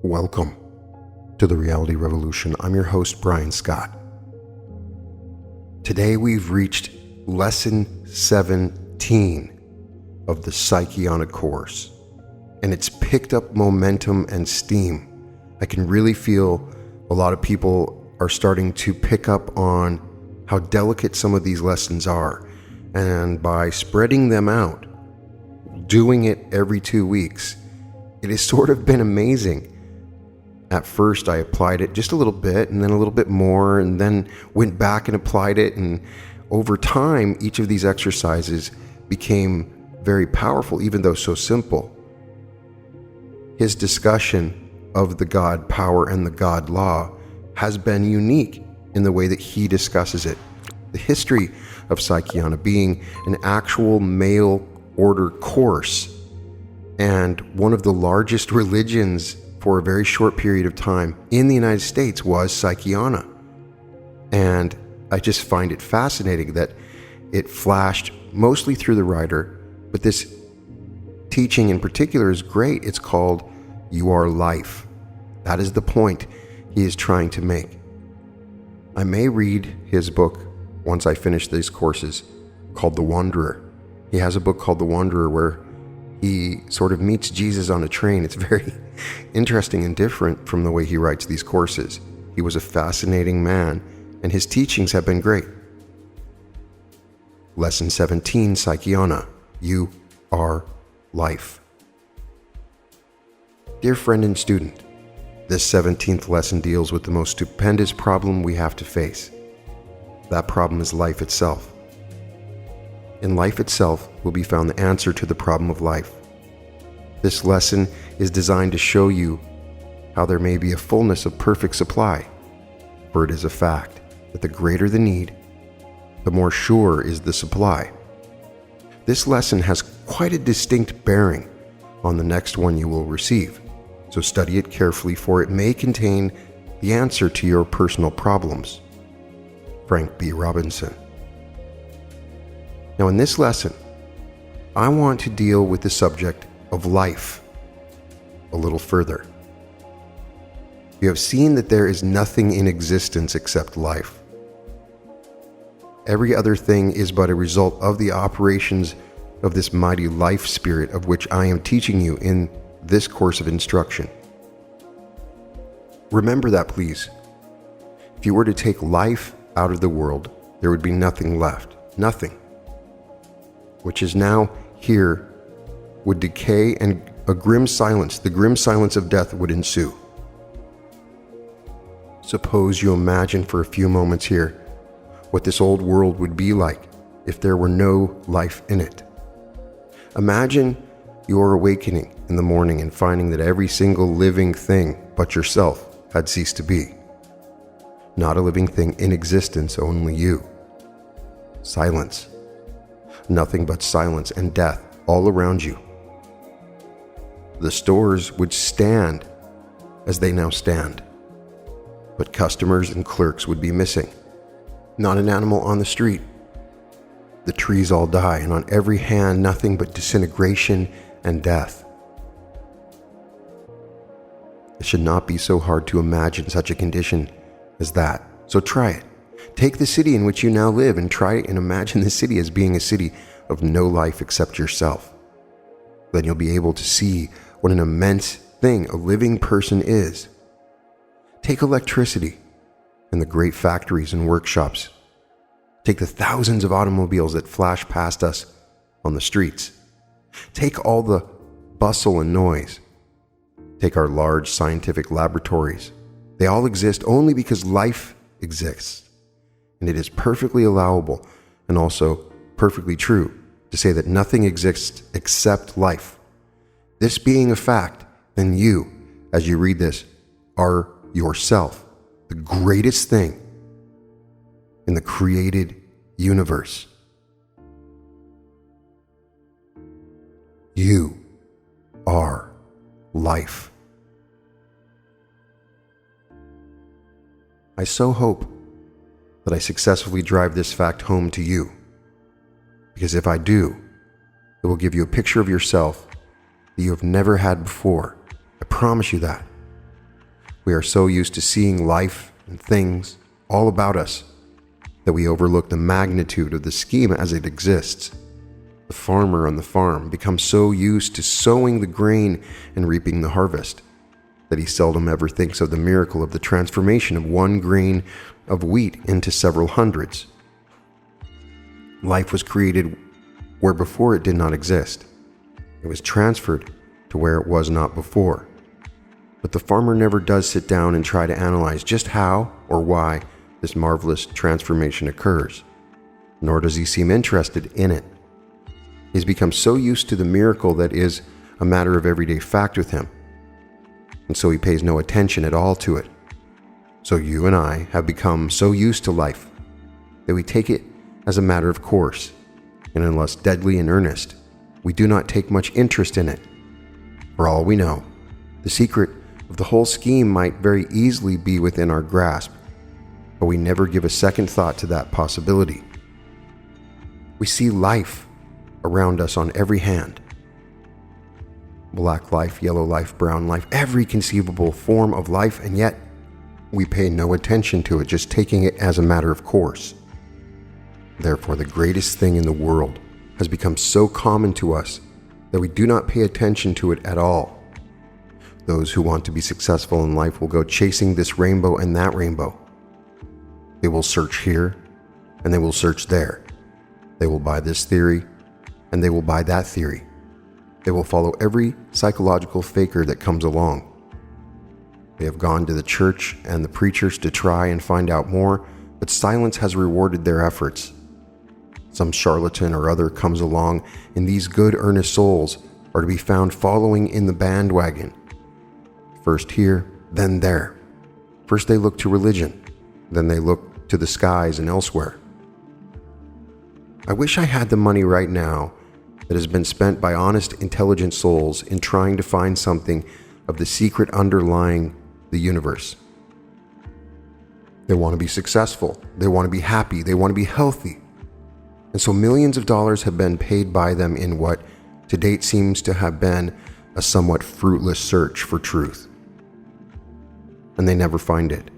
Welcome to the Reality Revolution. I'm your host, Brian Scott. Today we've reached lesson 17 of the Psychiana course, and it's picked up momentum and steam. I can really feel a lot of people are starting to pick up on how delicate some of these lessons are, and by spreading them out, doing it every 2 weeks, it has sort of been amazing. At first, I applied it just a little bit and then a little bit more, and then went back and applied it. And over time, each of these exercises became very powerful, even though so simple. His discussion of the God power and the God law has been unique in the way that he discusses it. The history of Psychiana being an actual mail order course and one of the largest religions for a very short period of time in the United States was Psychiana. And I just find it fascinating that it flashed mostly through the writer, but this teaching in particular is great. It's called You Are Life. That is the point he is trying to make. I may read his book once I finish these courses, called The Wanderer. He has a book called The Wanderer where he sort of meets Jesus on a train. It's very interesting and different from the way he writes these courses. He was a fascinating man, and his teachings have been great. Lesson 17, Psychiana, You Are Life. Dear friend and student, this 17th lesson deals with the most stupendous problem we have to face. That problem is life itself. In life itself will be found the answer to the problem of life. This lesson is designed to show you how there may be a fullness of perfect supply, for it is a fact that the greater the need, the more sure is the supply. This lesson has quite a distinct bearing on the next one you will receive, so study it carefully, for it may contain the answer to your personal problems. Frank B. Robinson. Now, in this lesson, I want to deal with the subject of life a little further. You have seen that there is nothing in existence except life. Every other thing is but a result of the operations of this mighty life spirit of which I am teaching you in this course of instruction. Remember that, please. If you were to take life out of the world, there would be nothing left. Nothing. Which is now here, would decay, and a grim silence, the grim silence of death, would ensue. Suppose you imagine for a few moments here what this old world would be like if there were no life in it. Imagine your awakening in the morning and finding that every single living thing but yourself had ceased to be. Not a living thing in existence, only you. Silence. Nothing but silence and death all around you. The stores would stand as they now stand, but customers and clerks would be missing. Not an animal on the street. The trees all die, and on every hand nothing but disintegration and death. It should not be so hard to imagine such a condition as that, so try it. Take the city in which you now live and try and imagine the city as being a city of no life except yourself. Then you'll be able to see what an immense thing a living person is. Take electricity and the great factories and workshops. Take the thousands of automobiles that flash past us on the streets. Take all the bustle and noise. Take our large scientific laboratories. They all exist only because life exists. And it is perfectly allowable and also perfectly true to say that nothing exists except life. This being a fact, then you, as you read this, are yourself, the greatest thing in the created universe. You are life. I so hope that I successfully drive this fact home to you, because if I do, it will give you a picture of yourself that you have never had before. I promise you that. We are so used to seeing life and things all about us that we overlook the magnitude of the scheme as it exists. The farmer on the farm becomes so used to sowing the grain and reaping the harvest that he seldom ever thinks of the miracle of the transformation of one grain of wheat into several hundreds. Life was created where before it did not exist. It was transferred to where it was not before. But the farmer never does sit down and try to analyze just how or why this marvelous transformation occurs, nor does he seem interested in it. He's become so used to the miracle that is a matter of everyday fact with him, and so he pays no attention at all to it. So you and I have become so used to life that we take it as a matter of course, and unless deadly in earnest, we do not take much interest in it. For all we know, the secret of the whole scheme might very easily be within our grasp, but we never give a second thought to that possibility. We see life around us on every hand. Black life, yellow life, brown life, every conceivable form of life, and yet we pay no attention to it, just taking it as a matter of course. Therefore, the greatest thing in the world has become so common to us that we do not pay attention to it at all. Those who want to be successful in life will go chasing this rainbow and that rainbow. They will search here and they will search there. They will buy this theory and they will buy that theory. They will follow every psychological faker that comes along. They have gone to the church and the preachers to try and find out more, but silence has rewarded their efforts. Some charlatan or other comes along, and these good earnest souls are to be found following in the bandwagon. First here, then there. First they look to religion, then they look to the skies and elsewhere. I wish I had the money right now that has been spent by honest, intelligent souls in trying to find something of the secret underlying the universe. They want to be successful, they want to be happy, they want to be healthy. And so millions of dollars have been paid by them in what to date seems to have been a somewhat fruitless search for truth. And they never find it.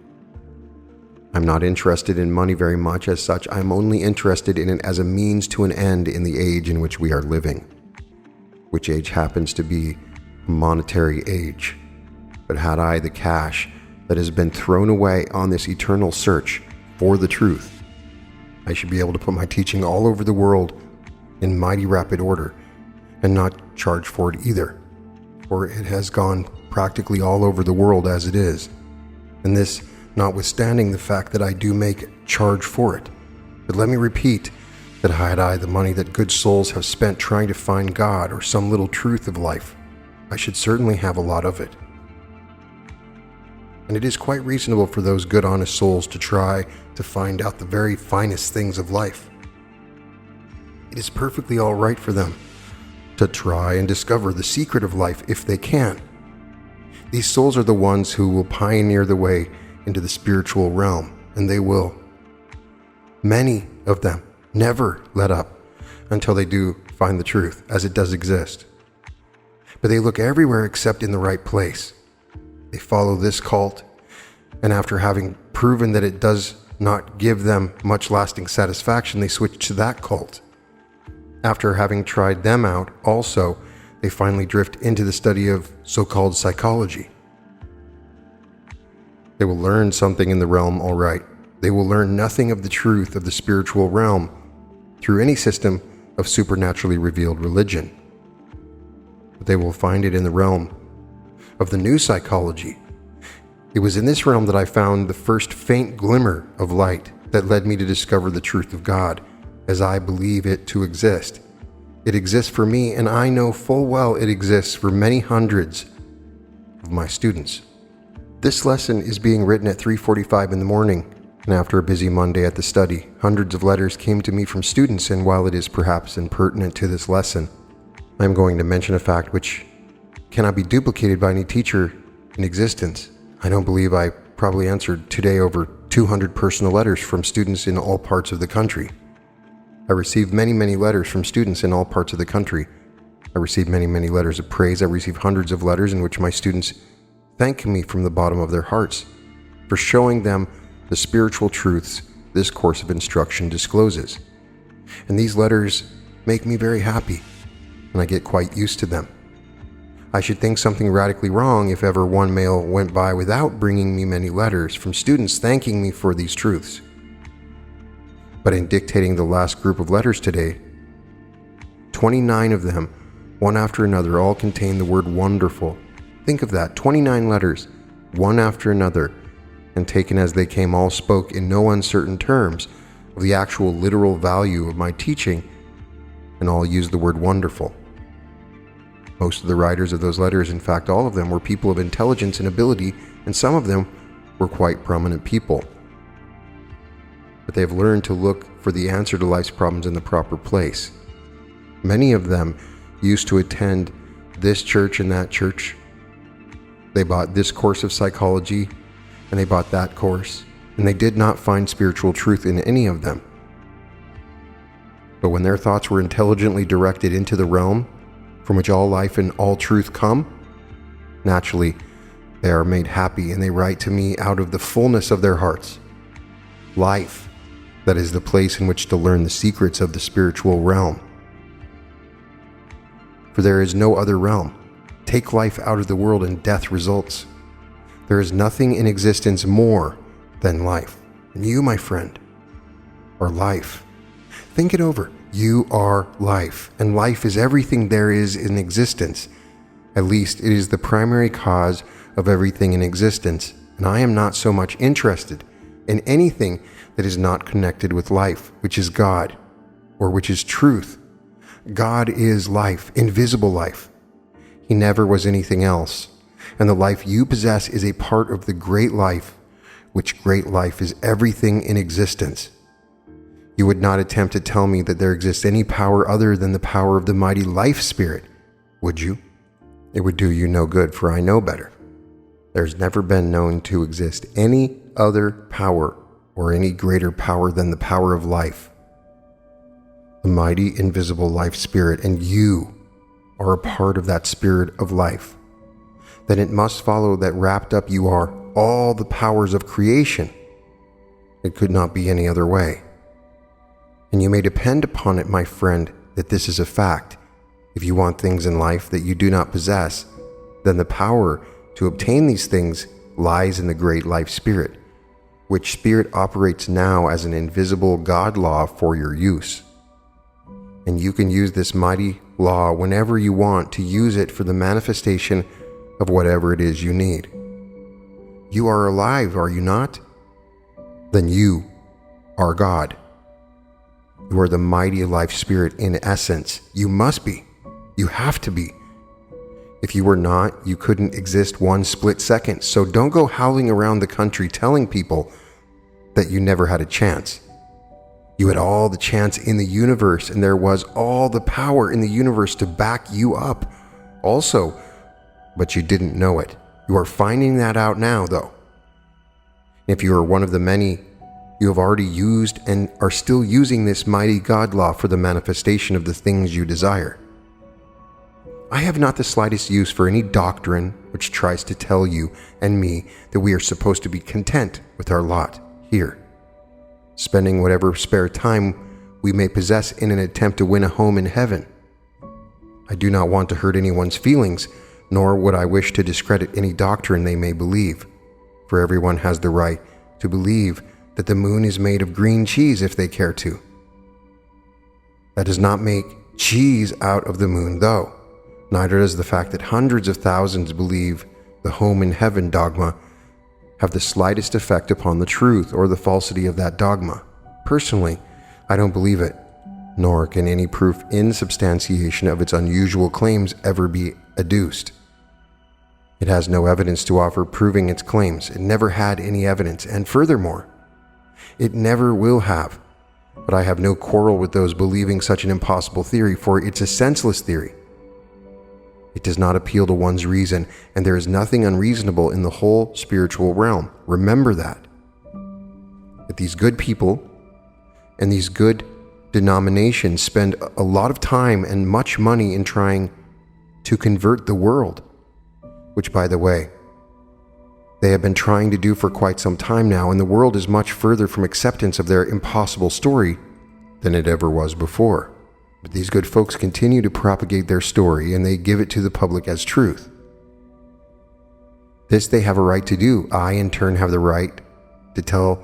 I'm not interested in money very much as such. I'm only interested in it as a means to an end in the age in which we are living, which age happens to be a monetary age. But had I the cash that has been thrown away on this eternal search for the truth, I should be able to put my teaching all over the world in mighty rapid order and not charge for it either, for it has gone practically all over the world as it is, and this notwithstanding the fact that I do make charge for it. But let me repeat that had I the money that good souls have spent trying to find God or some little truth of life, I should certainly have a lot of it. And it is quite reasonable for those good honest souls to try to find out the very finest things of life. It is perfectly all right for them to try and discover the secret of life if they can. These souls are the ones who will pioneer the way into the spiritual realm, and they will. Many of them never let up until they do find the truth, as it does exist. But they look everywhere except in the right place. They follow this cult, and after having proven that it does not give them much lasting satisfaction, they switch to that cult. After having tried them out also, they finally drift into the study of so-called psychology. They will learn something in the realm, all right. They will learn nothing of the truth of the spiritual realm through any system of supernaturally revealed religion. But they will find it in the realm of the new psychology. It was in this realm that I found the first faint glimmer of light that led me to discover the truth of God, as I believe it to exist. It exists for me, and I know full well it exists for many hundreds of my students. This lesson is being written at 3:45 in the morning, and after a busy Monday at the study, hundreds of letters came to me from students, and while it is perhaps impertinent to this lesson, I am going to mention a fact which cannot be duplicated by any teacher in existence. I don't believe I probably answered today over 200 personal letters from students in all parts of the country. I received many letters from students in all parts of the country. I received many letters of praise. I received hundreds of letters in which my students thanking me from the bottom of their hearts for showing them the spiritual truths this course of instruction discloses. And these letters make me very happy, and I get quite used to them. I should think something radically wrong if ever one mail went by without bringing me many letters from students thanking me for these truths. But in dictating the last group of letters today, 29 of them, one after another, all contain the word wonderful. Think of that, 29 letters, one after another, and taken as they came, all spoke in no uncertain terms of the actual literal value of my teaching, and all used the word wonderful. Most of the writers of those letters, in fact all of them, were people of intelligence and ability, and some of them were quite prominent people. But they have learned to look for the answer to life's problems in the proper place. Many of them used to attend this church and that church. They bought this course of psychology, and they bought that course, and they did not find spiritual truth in any of them. But when their thoughts were intelligently directed into the realm from which all life and all truth come, naturally they are made happy, and they write to me out of the fullness of their hearts. Life, that is the place in which to learn the secrets of the spiritual realm. For there is no other realm. Take life out of the world and death results. There is nothing in existence more than life. And you, my friend, are life. Think it over. You are life, and life is everything there is in existence. At least it is the primary cause of everything in existence, and I am not so much interested in anything that is not connected with life, which is God, or which is truth. God is life, invisible life. He never was anything else, and the life you possess is a part of the great life, which great life is everything in existence. You would not attempt to tell me that there exists any power other than the power of the mighty life spirit, would you? It would do you no good, for I know better. There's never been known to exist any other power or any greater power than the power of life, the mighty invisible life spirit, and you are a part of that spirit of life. Then it must follow that wrapped up you are all the powers of creation. It could not be any other way. And you may depend upon it, my friend, that this is a fact. If you want things in life that you do not possess, then the power to obtain these things lies in the great life spirit, which spirit operates now as an invisible God law for your use. And you can use this mighty law whenever you want to use it for the manifestation of whatever it is you need. You are alive, are you not? Then you are God. You are the mighty life spirit in essence. You must be. You have to be. If you were not, you couldn't exist one split second. So don't go howling around the country telling people that you never had a chance. You had all the chance in the universe, and there was all the power in the universe to back you up also, but you didn't know it. You are finding that out now, though. If you are one of the many, you have already used and are still using this mighty God law for the manifestation of the things you desire. I have not the slightest use for any doctrine which tries to tell you and me that we are supposed to be content with our lot here, spending whatever spare time we may possess in an attempt to win a home in heaven. I do not want to hurt anyone's feelings, nor would I wish to discredit any doctrine they may believe, for everyone has the right to believe that the moon is made of green cheese if they care to. That does not make cheese out of the moon, though. Neither does the fact that hundreds of thousands believe the home in heaven dogma have the slightest effect upon the truth or the falsity of that dogma. Personally, I don't believe it, nor can any proof in substantiation of its unusual claims ever be adduced. It has no evidence to offer proving its claims. It never had any evidence, and furthermore, it never will have. But I have no quarrel with those believing such an impossible theory, for it's a senseless theory. It does not appeal to one's reason, and there is nothing unreasonable in the whole spiritual realm. Remember that. That these good people and these good denominations spend a lot of time and much money in trying to convert the world, which, by the way, they have been trying to do for quite some time now, and the world is much further from acceptance of their impossible story than it ever was before. But these good folks continue to propagate their story, and they give it to the public as truth. This they have a right to do. I, in turn, have the right to tell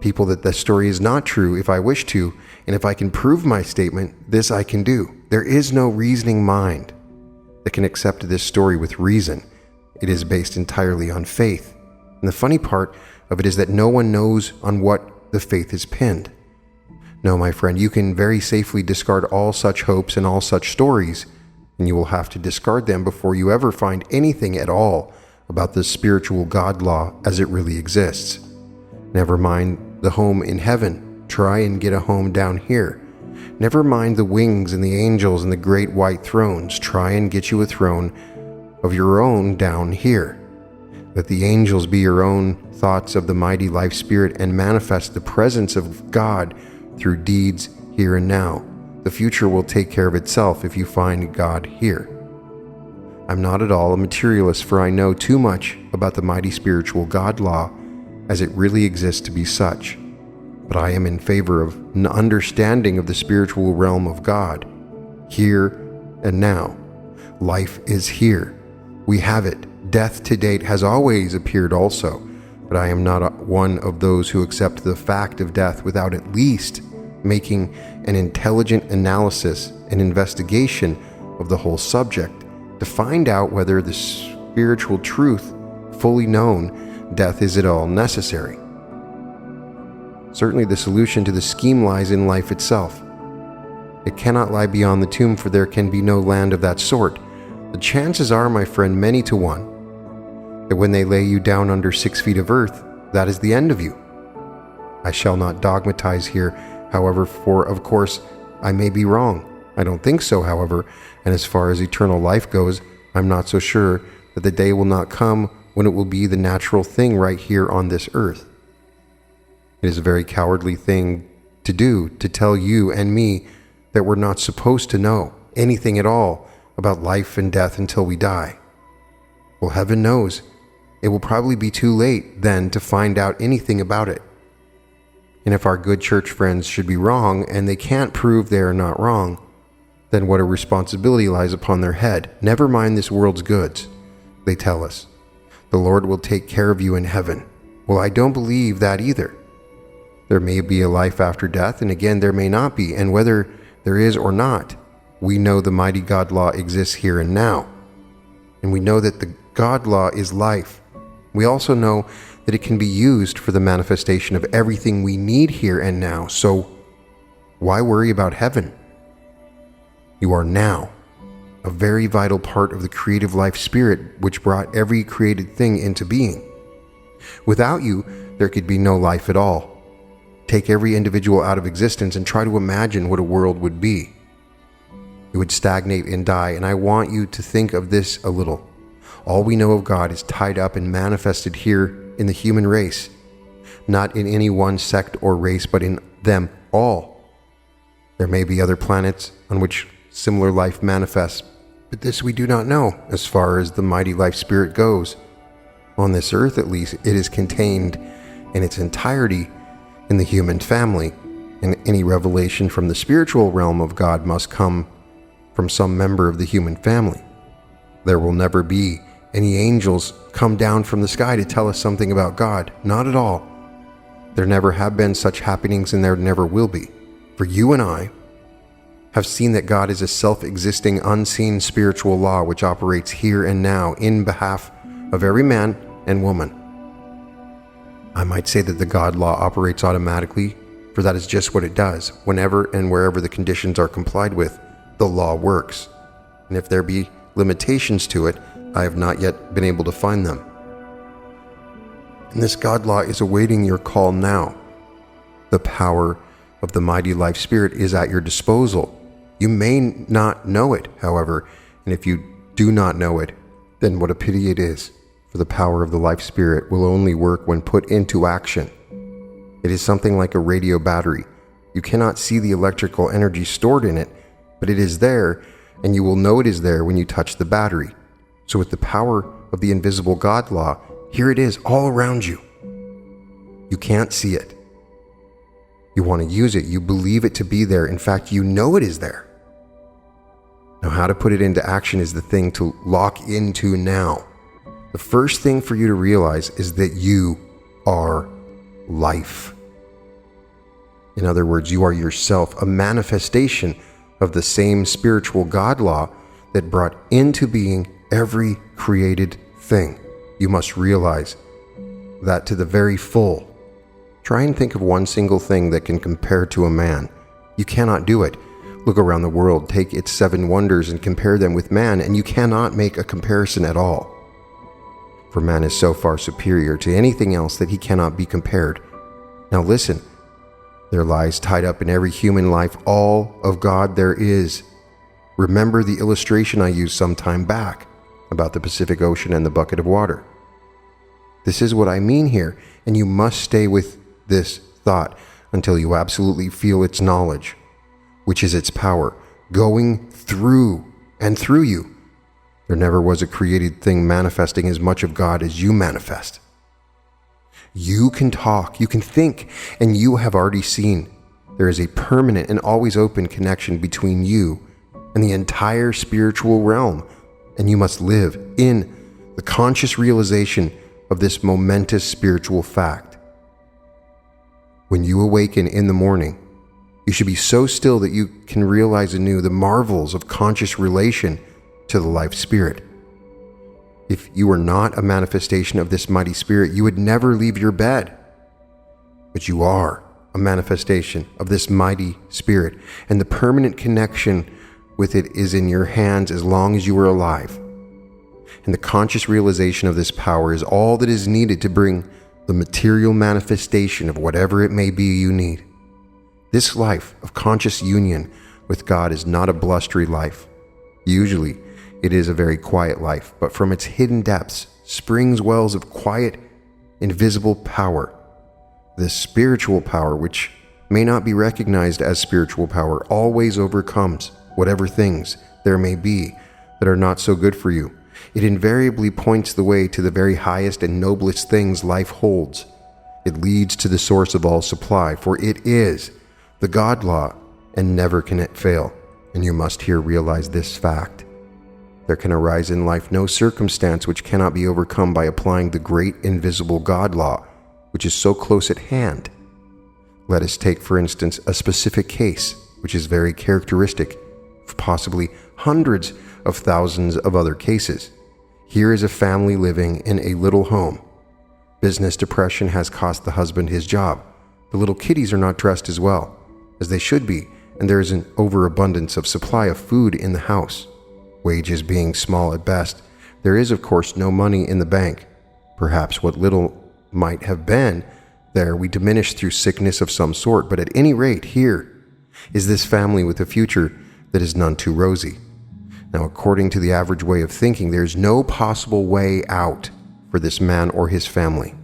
people that the story is not true if I wish to, and if I can prove my statement, this I can do. There is no reasoning mind that can accept this story with reason. It is based entirely on faith. And the funny part of it is that no one knows on what the faith is pinned. No, my friend, you can very safely discard all such hopes and all such stories, and you will have to discard them before you ever find anything at all about the spiritual God law as it really exists. Never mind the home in heaven. Try and get a home down here. Never mind the wings and the angels and the great white thrones. Try and get you a throne of your own down here. Let the angels be your own thoughts of the mighty life spirit and manifest the presence of God through deeds here and now. The future will take care of itself if you find God here. I'm not at all a materialist, for I know too much about the mighty spiritual God law as it really exists to be such. But I am in favor of an understanding of the spiritual realm of God, here and now. Life is here. We have it. Death to date has always appeared also, but I am not one of those who accept the fact of death without at least making an intelligent analysis and investigation of the whole subject to find out whether the spiritual truth, fully known, death is at all necessary. Certainly the solution to the scheme lies in life itself. It cannot lie beyond the tomb, for there can be no land of that sort. The chances are, my friend, many to one, that when they lay you down under 6 feet of earth, that is the end of you. I shall not dogmatize here, however, for of course I may be wrong. I don't think so, however, and as far as eternal life goes, I'm not so sure that the day will not come when it will be the natural thing right here on this earth. It is a very cowardly thing to do, to tell you and me that we're not supposed to know anything at all about life and death until we die. Well, heaven knows, it will probably be too late then to find out anything about it. And if our good church friends should be wrong, and they can't prove they are not wrong, then what a responsibility lies upon their head. Never mind this world's goods, they tell us. The Lord will take care of you in heaven. Well, I don't believe that either. There may be a life after death, and again, there may not be. And whether there is or not, we know the mighty God law exists here and now. And we know that the God law is life. We also know that it can be used for the manifestation of everything we need here and now. So why worry about heaven? You are now a very vital part of the creative life spirit which brought every created thing into being. Without you, there could be no life at all. Take every individual out of existence and try to imagine what a world would be. It would stagnate and die, and I want you to think of this a little. All we know of God is tied up and manifested here in the human race, not in any one sect or race, but in them all. There may be other planets on which similar life manifests, but this we do not know as far as the mighty life spirit goes. On this earth, at least, it is contained in its entirety in the human family, and any revelation from the spiritual realm of God must come from some member of the human family. There will never be any angels come down from the sky to tell us something about God. Not at all. There never have been such happenings, and there never will be. For you and I have seen that God is a self-existing, unseen spiritual law which operates here and now in behalf of every man and woman. I might say that the God law operates automatically, for that is just what it does. Whenever and wherever the conditions are complied with, the law works. And if there be limitations to it, I have not yet been able to find them. And this God law is awaiting your call now. The power of the mighty life spirit is at your disposal. You may not know it, however, and if you do not know it, then what a pity it is, for the power of the life spirit will only work when put into action. It is something like a radio battery. You cannot see the electrical energy stored in it, but it is there, and you will know it is there when you touch the battery. So with the power of the invisible God law, Here it is, all around you. You can't see it. You want to use it. You believe it to be there. In fact, you know it is there. Now, how to put it into action is the thing to lock into now. The first thing for you to realize is that you are life. In other words, you are yourself, a manifestation of the same spiritual God law that brought into being every created thing. You must realize that to the very full. Try and think of one single thing that can compare to a man. You cannot do it. Look around the world, take its 7 wonders and compare them with man, and you cannot make a comparison at all. For man is so far superior to anything else that he cannot be compared. Now listen, there lies tied up in every human life all of God there is. Remember the illustration I used some time back about the Pacific Ocean and the bucket of water. This is what I mean here, and you must stay with this thought until you absolutely feel its knowledge, which is its power, going through and through you. There never was a created thing manifesting as much of God as you manifest. You can talk, you can think, and you have already seen. There is a permanent and always open connection between you and the entire spiritual realm, and you must live in the conscious realization of this momentous spiritual fact. When you awaken in the morning, you should be so still that you can realize anew the marvels of conscious relation to the life spirit. If you were not a manifestation of this mighty spirit, you would never leave your bed. But you are a manifestation of this mighty spirit, and the permanent connection with it is in your hands as long as you are alive. And the conscious realization of this power is all that is needed to bring the material manifestation of whatever it may be you need. This life of conscious union with God is not a blustery life. Usually, it is a very quiet life, but from its hidden depths springs wells of quiet, invisible power. This spiritual power, which may not be recognized as spiritual power, always overcomes whatever things there may be that are not so good for you. It invariably points the way to the very highest and noblest things life holds. It leads to the source of all supply, for it is the God law, and never can it fail. And you must here realize this fact. There can arise in life no circumstance which cannot be overcome by applying the great invisible God law, which is so close at hand. Let us take, for instance, a specific case, which is very characteristic of possibly hundreds of thousands of other cases. Here is a family living in a little home. Business depression has cost the husband his job. The little kiddies are not dressed as well as they should be, and there is an overabundance of supply of food in the house. Wages being small at best, there is of course no money in the bank. Perhaps what little might have been there we diminished through sickness of some sort, but at any rate, here is this family with a future that is none too rosy. Now, according to the average way of thinking, there is no possible way out for this man or his family.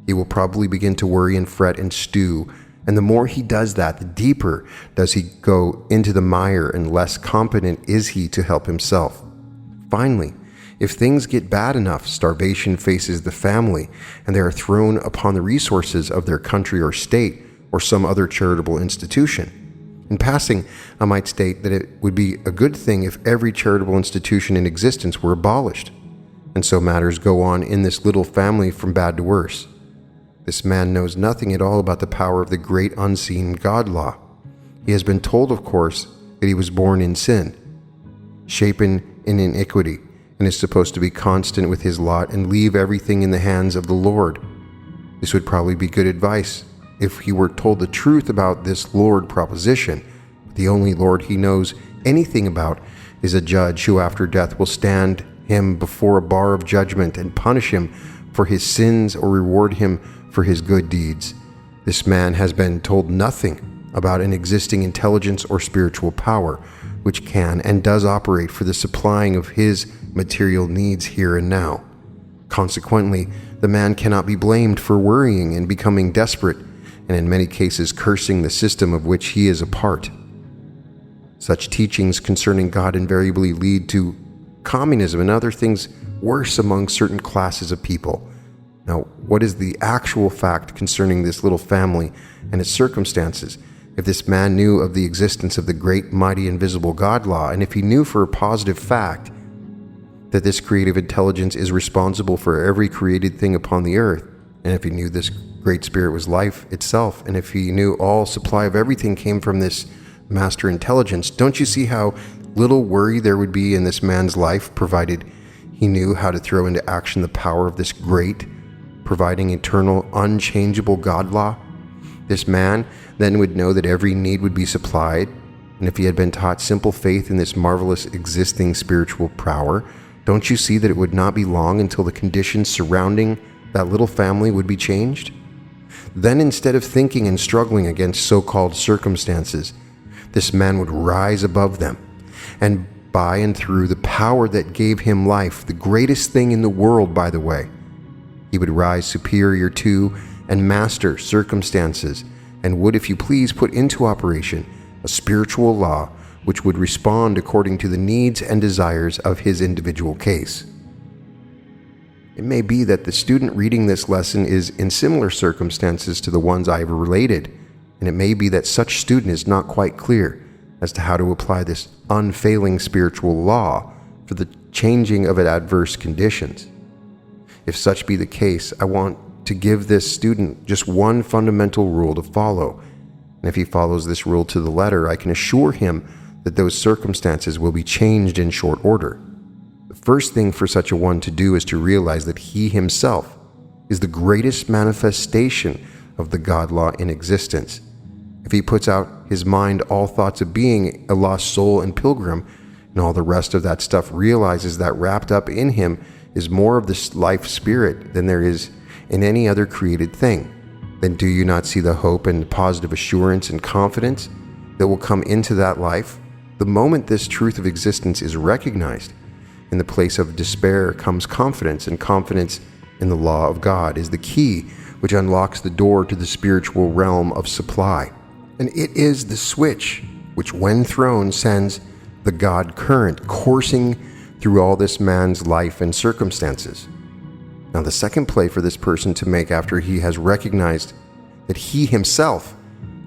He will probably begin to worry and fret and stew, and the more he does that, the deeper does he go into the mire and less competent is he to help himself. Finally, if things get bad enough, starvation faces the family, and they are thrown upon the resources of their country or state or some other charitable institution. In passing, I might state that it would be a good thing if every charitable institution in existence were abolished, and so matters go on in this little family from bad to worse. This man knows nothing at all about the power of the great unseen God law. He has been told, of course, that he was born in sin, shapen in iniquity, and is supposed to be constant with his lot and leave everything in the hands of the Lord. This would probably be good advice if he were told the truth about this Lord proposition. But the only Lord he knows anything about is a judge who after death will stand him before a bar of judgment and punish him for his sins or reward him for his good deeds. This man has been told nothing about an existing intelligence or spiritual power which can and does operate for the supplying of his material needs here and now. Consequently, the man cannot be blamed for worrying and becoming desperate, and in many cases cursing the system of which he is a part. Such teachings concerning God invariably lead to communism and other things worse among certain classes of people, Now, what is the actual fact concerning this little family and its circumstances? If this man knew of the existence of the great, mighty, invisible God law, and if he knew for a positive fact that this creative intelligence is responsible for every created thing upon the earth, and if he knew this great spirit was life itself, and if he knew all supply of everything came from this master intelligence, don't you see how little worry there would be in this man's life, provided he knew how to throw into action the power of this great, providing eternal, unchangeable God law? This man then would know that every need would be supplied, and if he had been taught simple faith in this marvelous existing spiritual power, don't you see that it would not be long until the conditions surrounding that little family would be changed? Then, instead of thinking and struggling against so-called circumstances, this man would rise above them, and by and through the power that gave him life, the greatest thing in the world, by the way, he would rise superior to and master circumstances, and would, if you please, put into operation a spiritual law which would respond according to the needs and desires of his individual case. It may be that the student reading this lesson is in similar circumstances to the ones I have related, and it may be that such student is not quite clear as to how to apply this unfailing spiritual law for the changing of adverse conditions. If such be the case, I want to give this student just one fundamental rule to follow, and if he follows this rule to the letter, I can assure him that those circumstances will be changed in short order. The first thing for such a one to do is to realize that he himself is the greatest manifestation of the God law in existence. If he puts out his mind all thoughts of being a lost soul and pilgrim, and all the rest of that stuff, realizes that wrapped up in him is more of this life spirit than there is in any other created thing, then do you not see the hope and positive assurance and confidence that will come into that life? The moment this truth of existence is recognized, in the place of despair comes confidence, and confidence in the law of God is the key which unlocks the door to the spiritual realm of supply. And it is the switch which, when thrown, sends the God current coursing through all this man's life and circumstances. Now, the second play for this person to make after he has recognized that he himself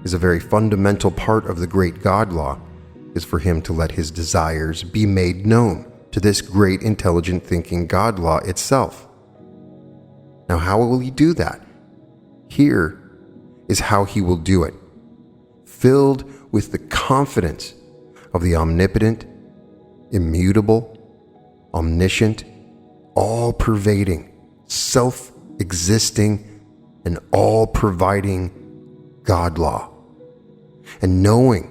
is a very fundamental part of the great God law is for him to let his desires be made known to this great intelligent thinking God law itself. Now, how will he do that? Here is how he will do it. Filled with the confidence of the omnipotent, immutable, omniscient, all-pervading, self-existing, and all-providing God law, and knowing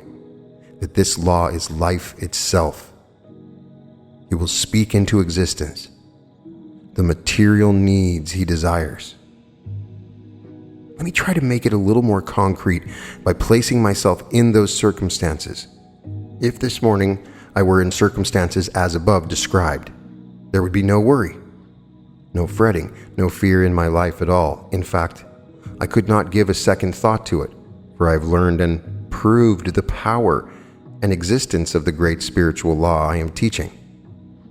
that this law is life itself, he will speak into existence the material needs he desires. Let me try to make it a little more concrete by placing myself in those circumstances. If this morning I were in circumstances as above described, there would be no worry, no fretting, no fear in my life at all. In fact, I could not give a second thought to it, for I have learned and proved the power and existence of the great spiritual law I am teaching.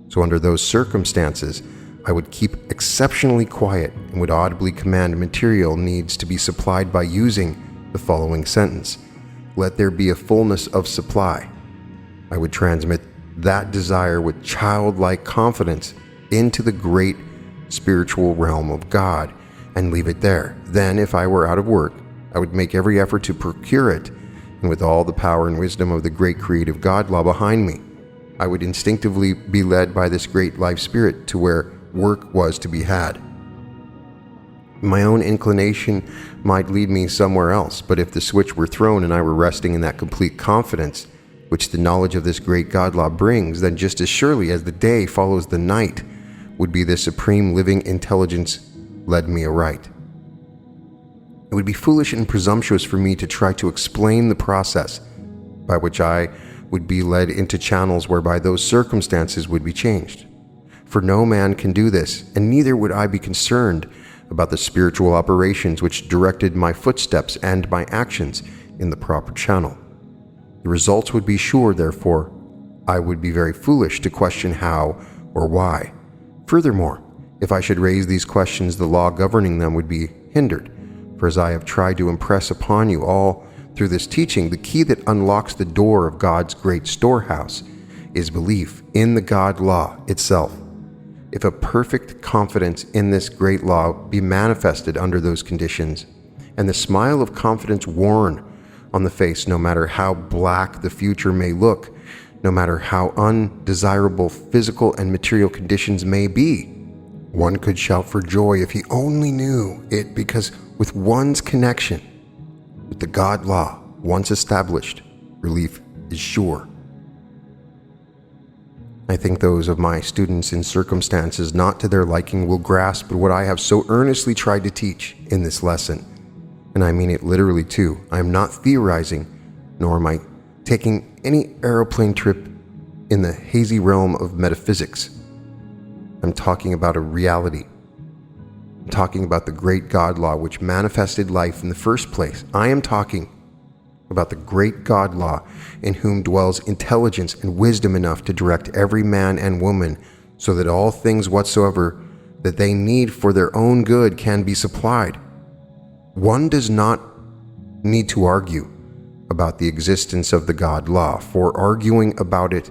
So under those circumstances, I would keep exceptionally quiet and would audibly command material needs to be supplied by using the following sentence: "Let there be a fullness of supply." I would transmit that desire with childlike confidence into the great spiritual realm of God and leave it there. Then, if I were out of work, I would make every effort to procure it, and with all the power and wisdom of the great creative God law behind me, I would instinctively be led by this great life spirit to where work was to be had. My own inclination might lead me somewhere else, but if the switch were thrown and I were resting in that complete confidence which the knowledge of this great God law brings, then just as surely as the day follows the night would be the supreme living intelligence led me aright. It would be foolish and presumptuous for me to try to explain the process by which I would be led into channels whereby those circumstances would be changed. For no man can do this, and neither would I be concerned about the spiritual operations which directed my footsteps and my actions in the proper channel. The results would be sure, therefore, I would be very foolish to question how or why. Furthermore, If I should raise these questions, the law governing them would be hindered. For as I have tried to impress upon you all through this teaching, the key that unlocks the door of God's great storehouse is belief in the God law itself. If a perfect confidence in this great law be manifested under those conditions, and the smile of confidence worn on the face, no matter how black the future may look, no matter how undesirable physical and material conditions may be, one could shout for joy if he only knew it, because with one's connection with the God law once established, relief is sure. I think those of my students in circumstances not to their liking will grasp what I have so earnestly tried to teach in this lesson. And I mean it literally too. I am not theorizing, nor am I taking any aeroplane trip in the hazy realm of metaphysics. I'm talking about a reality. I'm talking about the great God law which manifested life in the first place. I am talking about the great God law in whom dwells intelligence and wisdom enough to direct every man and woman so that all things whatsoever that they need for their own good can be supplied. One does not need to argue about the existence of the God law, for arguing about it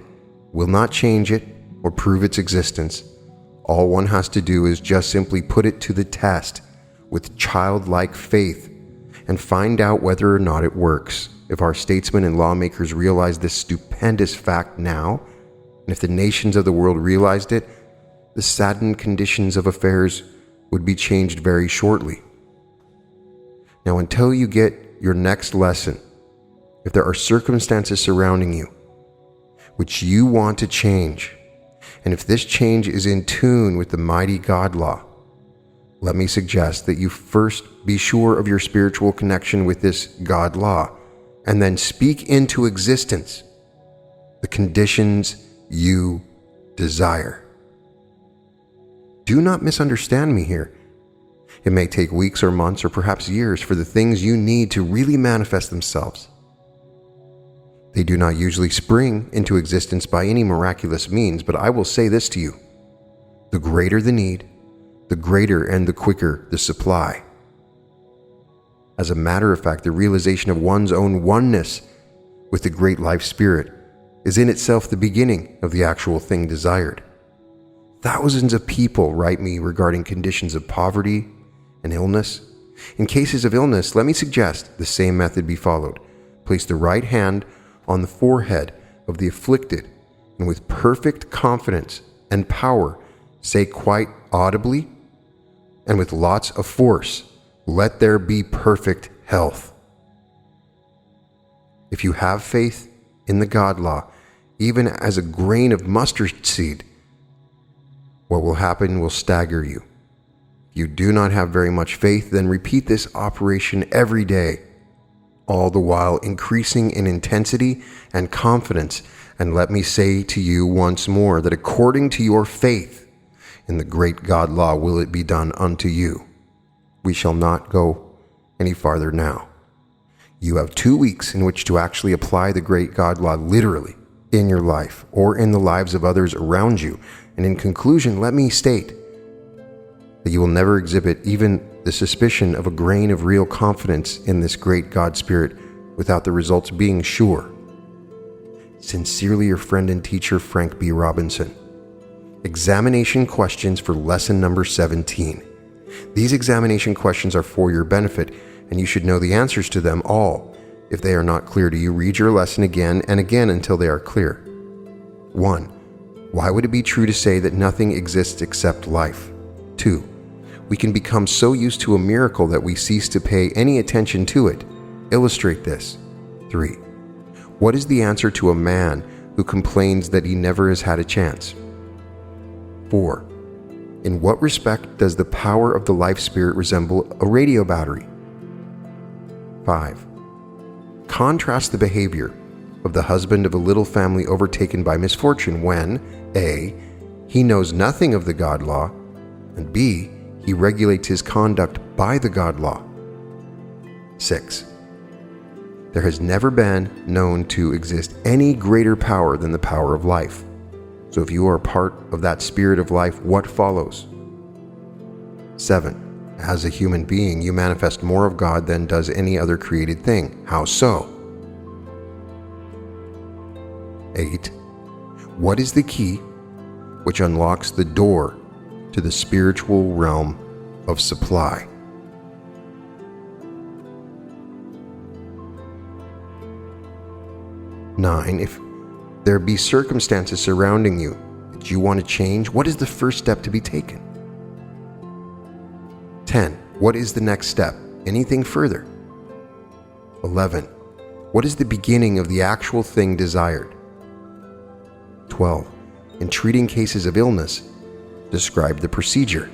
will not change it or prove its existence. All one has to do is just simply put it to the test with childlike faith and find out whether or not it works. If our statesmen and lawmakers realize this stupendous fact now, and if the nations of the world realized it, the saddened conditions of affairs would be changed very shortly. Now, until you get your next lesson, if there are circumstances surrounding you which you want to change, and if this change is in tune with the mighty God law, let me suggest that you first be sure of your spiritual connection with this God law, and then speak into existence the conditions you desire. Do not misunderstand me here. It may take weeks or months or perhaps years for the things you need to really manifest themselves. They do not usually spring into existence by any miraculous means, but I will say this to you. The greater the need, the greater and the quicker the supply. As a matter of fact, the realization of one's own oneness with the great life spirit is in itself the beginning of the actual thing desired. Thousands of people write me regarding conditions of poverty and illness. In cases of illness, let me suggest the same method be followed. Place the right hand on the forehead of the afflicted, and with perfect confidence and power, say quite audibly and with lots of force, "Let there be perfect health." If you have faith in the God law, even as a grain of mustard seed, what will happen will stagger you. If you do not have very much faith, then repeat this operation every day, all the while increasing in intensity and confidence. And let me say to you once more that according to your faith in the great God law will it be done unto you. We shall not go any farther now. You have 2 weeks in which to actually apply the great God law literally in your life or in the lives of others around you. And in conclusion, let me state that you will never exhibit even the suspicion of a grain of real confidence in this great God Spirit without the results being sure. Sincerely, your friend and teacher, Frank B. Robinson. Examination questions for lesson number 17. These examination questions are for your benefit, and you should know the answers to them all. If they are not clear to you, read your lesson again and again until they are clear. 1. Why would it be true to say that nothing exists except life? 2. We can become so used to a miracle that we cease to pay any attention to it. Illustrate this. 3. What is the answer to a man who complains that he never has had a chance? 4. In what respect does the power of the life spirit resemble a radio battery? 5. Contrast the behavior of the husband of a little family overtaken by misfortune when A. He knows nothing of the God law, and B. He regulates his conduct by the God law. 6. There has never been known to exist any greater power than the power of life. So if you are a part of that spirit of life, what follows? 7. As a human being, you manifest more of God than does any other created thing. How so? 8. What is the key which unlocks the door to the spiritual realm of supply? 9. If there be circumstances surrounding you that you want to change, what is the first step to be taken? 10. What is the next step? Anything further? 11. What is the beginning of the actual thing desired? 12. In treating cases of illness, describe the procedure.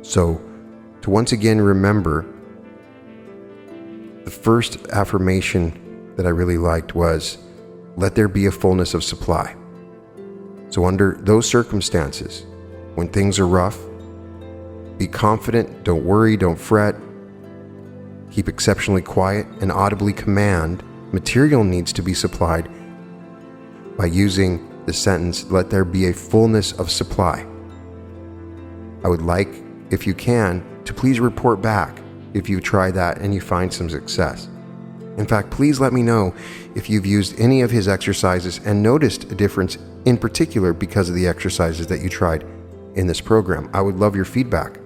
So, to once again remember, the first affirmation that I really liked was, let there be a fullness of supply. So under those circumstances, when things are rough, be confident, don't worry, don't fret, keep exceptionally quiet, and audibly command material needs to be supplied by using the sentence, let there be a fullness of supply. I would like, if you can, to please report back if you try that and you find some success. In fact, please let me know if you've used any of his exercises and noticed a difference in particular because of the exercises that you tried in this program. I would love your feedback.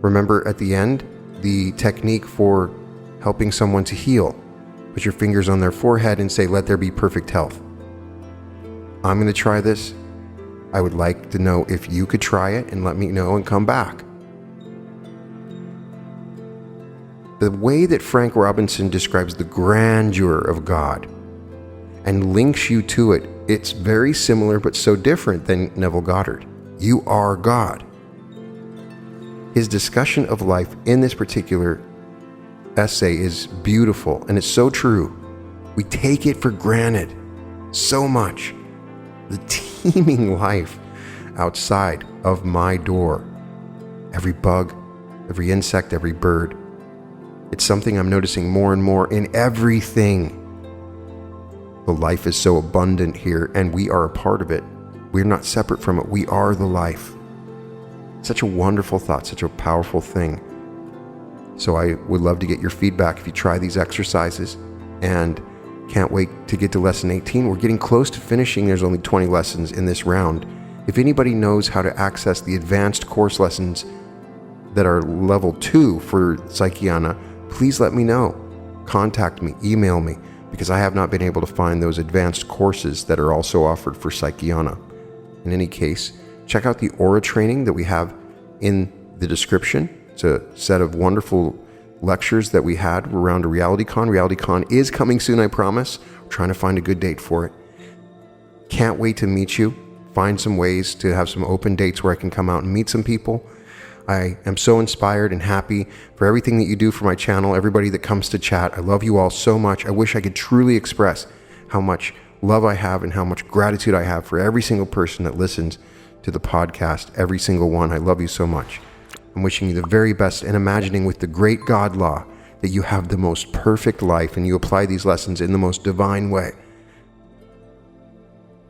Remember at the end, the technique for helping someone to heal. Put your fingers on their forehead and say, let there be perfect health. I'm going to try this. I would like to know if you could try it and let me know and come back. The way that Frank Robinson describes the grandeur of God and links you to it, it's very similar but so different than Neville Goddard. You are God. His discussion of life in this particular essay is beautiful, and it's so true. We take it for granted so much. The teeming life outside of my door. Every bug, every insect, every bird. It's something I'm noticing more and more in everything. The life is so abundant here, and we are a part of it. We're not separate from it. We are the life. Such a wonderful thought, such a powerful thing. So I would love to get your feedback if you try these exercises, and can't wait to get to lesson 18. We're getting close to finishing. There's only 20 lessons in this round. If anybody knows how to access the advanced course lessons that are level 2 for Psychiana, please let me know. Contact me, email me, because I have not been able to find those advanced courses that are also offered for Psychiana. In any case, check out the Aura training that we have in the description. It's a set of wonderful lectures that we had around a RealityCon. RealityCon is coming soon, I promise. We're trying to find a good date for it. Can't wait to meet you. Find some ways to have some open dates where I can come out and meet some people. I am so inspired and happy for everything that you do for my channel, everybody that comes to chat. I love you all so much. I wish I could truly express how much love I have and how much gratitude I have for every single person that listens to the podcast, every single one. I love you so much. I'm wishing you the very best and imagining with the great God law that you have the most perfect life and you apply these lessons in the most divine way.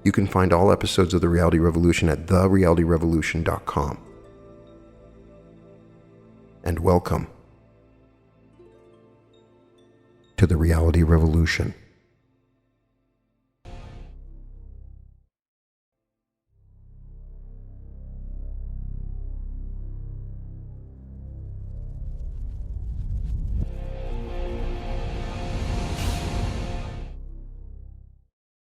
You can find all episodes of The Reality Revolution at therealityrevolution.com. And welcome to the Reality Revolution.